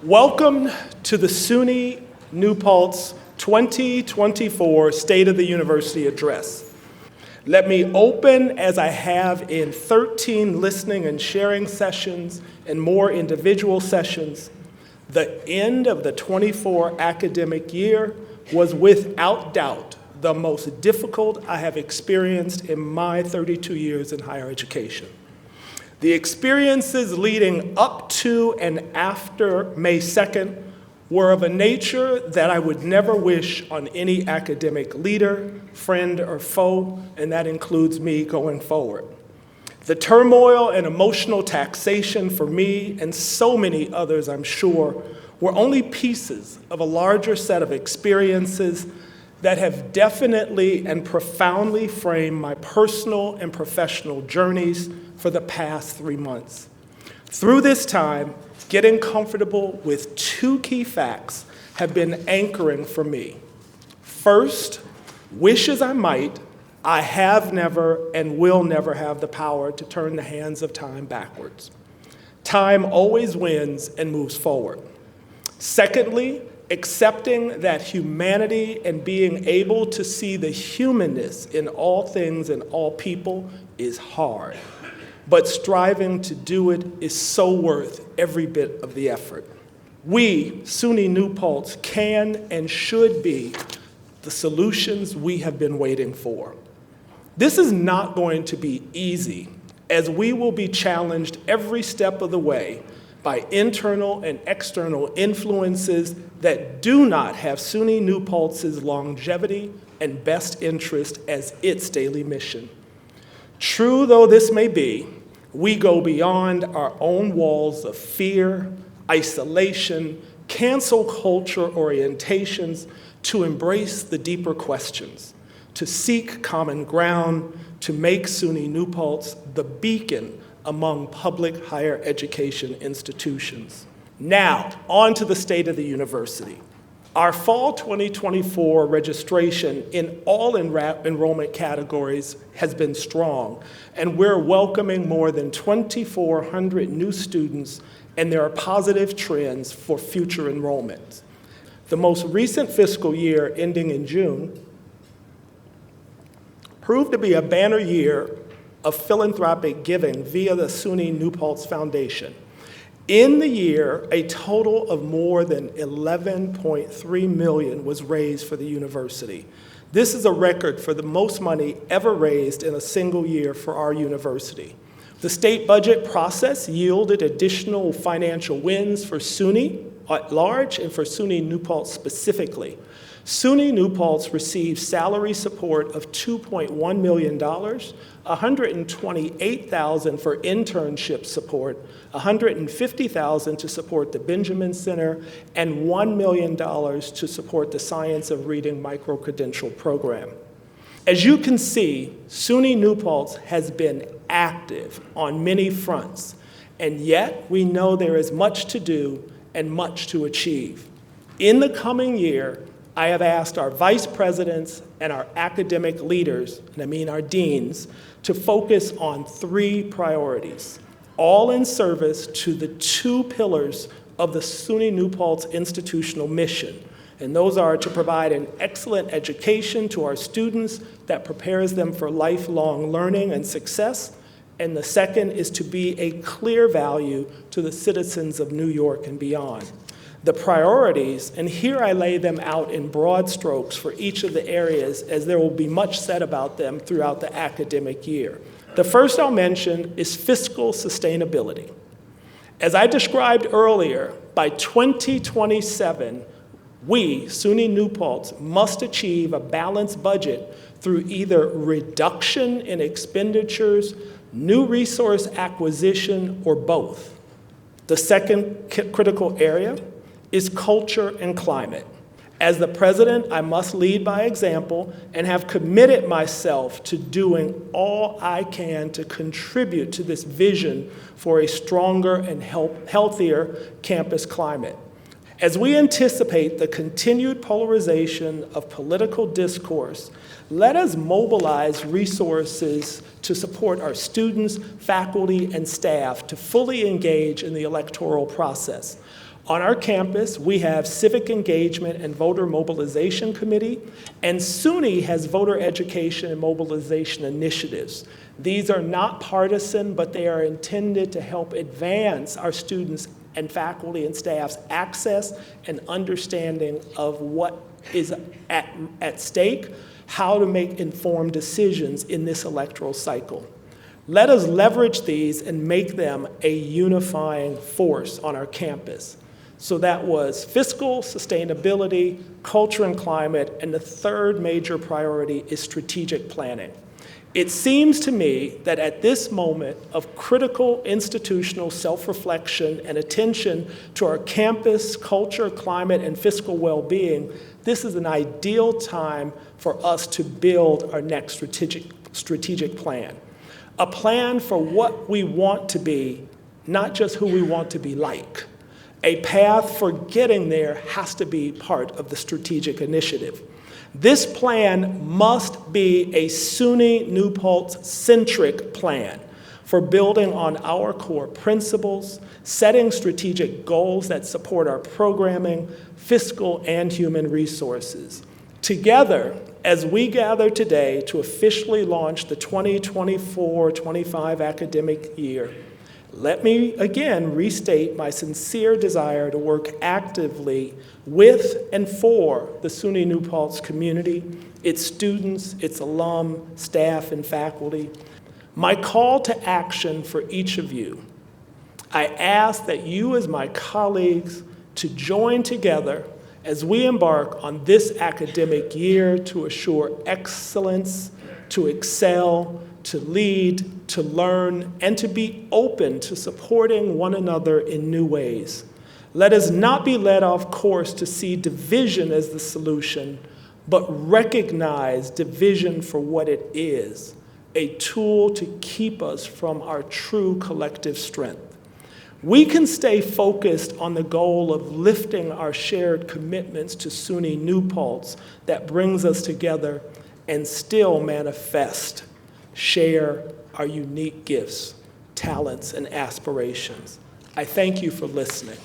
Welcome to the SUNY New Paltz 2024 State of the University Address. Let me open, as I have in 13 listening and sharing sessions and more individual sessions. The end of the 24 academic year was without doubt the most difficult I have experienced in my 32 years in higher education. The experiences leading up to and after May 2nd were of a nature that I would never wish on any academic leader, friend, or foe, and that includes me going forward. The turmoil and emotional taxation for me and so many others, I'm sure, were only pieces of a larger set of experiences that have definitely and profoundly framed my personal and professional journeys for the past 3 months. Through this time, getting comfortable with two key facts have been anchoring for me. First, wish as I might, I have never and will never have the power to turn the hands of time backwards. Time always wins and moves forward. Secondly, accepting that humanity and being able to see the humanness in all things and all people is hard, but striving to do it is so worth every bit of the effort. We, SUNY New Paltz, can and should be the solutions we have been waiting for. This is not going to be easy, as we will be challenged every step of the way by internal and external influences that do not have SUNY New Paltz's longevity and best interest as its daily mission. True though this may be, we go beyond our own walls of fear, isolation, cancel culture orientations to embrace the deeper questions, to seek common ground, to make SUNY New Paltz the beacon among public higher education institutions. Now, on to the state of the university. Our fall 2024 registration in all enrollment categories has been strong, and we're welcoming more than 2,400 new students, and there are positive trends for future enrollments. The most recent fiscal year, ending in June, proved to be a banner year of philanthropic giving via the SUNY New Paltz Foundation. In the year, a total of more than $11.3 million was raised for the university. This is a record for the most money ever raised in a single year for our university. The state budget process yielded additional financial wins for SUNY at large and for SUNY New Paltz specifically. SUNY New Paltz received salary support of $2.1 million, $128,000 for internship support, $150,000 to support the Benjamin Center, and $1 million to support the Science of Reading micro-credential program. As you can see, SUNY New Paltz has been active on many fronts, and yet we know there is much to do and much to achieve. In the coming year, I have asked our vice presidents and our academic leaders, and I mean our deans, to focus on 3 priorities, all in service to the 2 pillars of the SUNY New Paltz institutional mission. And those are to provide an excellent education to our students that prepares them for lifelong learning and success. And the second is to be a clear value to the citizens of New York and beyond. The priorities, and here I lay them out in broad strokes for each of the areas, as there will be much said about them throughout the academic year. The first I'll mention is fiscal sustainability. As I described earlier, by 2027, we, SUNY New Paltz, must achieve a balanced budget through either reduction in expenditures, new resource acquisition, or both. The second critical area is culture and climate. As the president, I must lead by example and have committed myself to doing all I can to contribute to this vision for a stronger and healthier campus climate. As we anticipate the continued polarization of political discourse, let us mobilize resources to support our students, faculty, and staff to fully engage in the electoral process. On our campus, we have Civic Engagement and Voter Mobilization Committee, and SUNY has voter education and mobilization initiatives. These are not partisan, but they are intended to help advance our students and faculty and staff's access and understanding of what is at stake, how to make informed decisions in this electoral cycle. Let us leverage these and make them a unifying force on our campus. So that was fiscal sustainability, culture and climate, and the third major priority is strategic planning. It seems to me that at this moment of critical institutional self-reflection and attention to our campus, culture, climate, and fiscal well-being, this is an ideal time for us to build our next strategic plan. A plan for what we want to be, not just who we want to be like. A path for getting there has to be part of the strategic initiative. This plan must be a SUNY New Paltz-centric plan for building on our core principles, setting strategic goals that support our programming, fiscal and human resources. Together, as we gather today to officially launch the 2024-25 academic year, let me again restate my sincere desire to work actively with and for the SUNY New Paltz community, its students, its alum, staff, and faculty. My call to action for each of you, I ask that you as my colleagues to join together as we embark on this academic year to assure excellence, to excel, to lead, to learn, and to be open to supporting one another in new ways. Let us not be led off course to see division as the solution, but recognize division for what it is, a tool to keep us from our true collective strength. We can stay focused on the goal of lifting our shared commitments to SUNY New Paltz that brings us together and still manifest, share our unique gifts, talents, and aspirations. I thank you for listening.